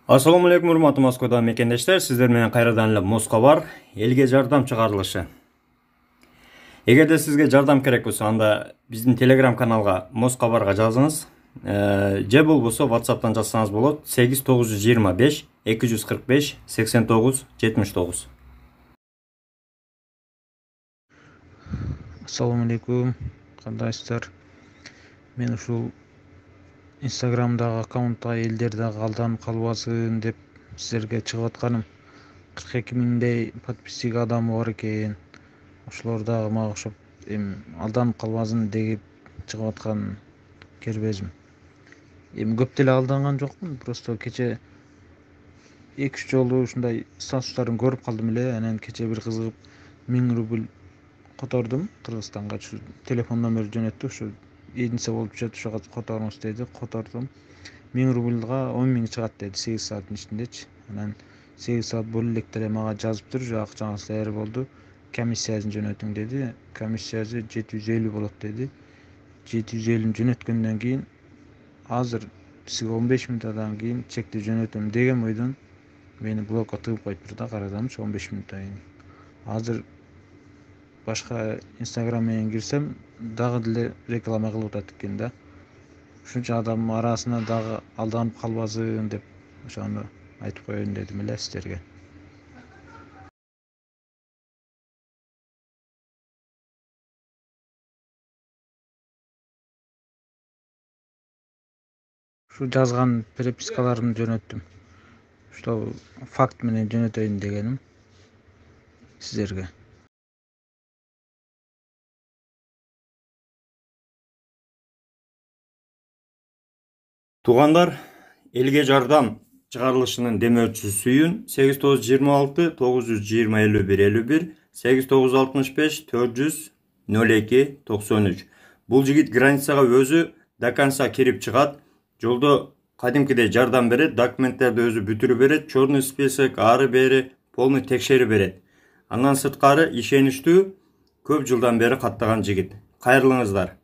Assalamu alaikum урматтуу Москвада мекендештер, сиздер менен кайрадан эле Москва элге жардам чыгарылышы. Эгерде сизге жардам керек болсо, анда биздин Telegram каналга Москвага жазыңыз. Же болбосо WhatsApp'tan жазсаңыз болот. 8925 245 89 79. Assalamu alaikum, кандайсыздар? Мен ушул Instagram'dагы аккаунтка элдерде алданып калбасын деп силерге чыгып атканым. 42 миңдей подписчик адамы бар экен. Ошолор дагы мага окшоп алданып калбасын деп чыгып аткан кербезим. Көп деле алданган жокмун, просто кече 2-3 жолу ушундай статустарын көрүп калдым эле. Анан кече бир кызыгып 1000 рубль котордум Кыргызстанга. Телефон номер жөнөттү, ушу единсе болуп жатып ошого которуңуз деди. Котордум. 1000 рубльга 10 миң чыгат деди 8 сааттын ичиндечи. Анан 8 саат бөлө электе эле мага жазыптыр, акчаңыз даяр болду. Комиссиясын жөнөтүң деди. Комиссиясы 750 болот деди. 750 жөнөткөндөн кийин азыр сизге 15 мүнөттөн кийин чекти жөнөтөм деген ойдон мени блокко тыгып коюптур да, карадымчы 15 мүнөттөн кийин. Азыр башка Instagram менен кирсем дагы деле реклама кылып атат экен да. Ушунча адам арасына дагы алданып калбасын деп ошону айтып коеюн дедим эле сиздерге. Ушу жазган перепискаларымды жөнөттүм. Что факт менен жөнөтөйүн дегеним сиздерге. Туугандар, элге жардам чыгарылышынын демөөчүсүйүн 8926 920 51 51 8965 400 02 93. Бул жигит границага өзү до конца кирип чыгат. Жолдо кадимкидей жардам берет, документтерди өзү бүтүрүп берет, черный список, ары бери полный текшерип берет. Андан сырткары ишеничтүү, көп жылдан бери каттаган жигит. Кайрылыңыздар.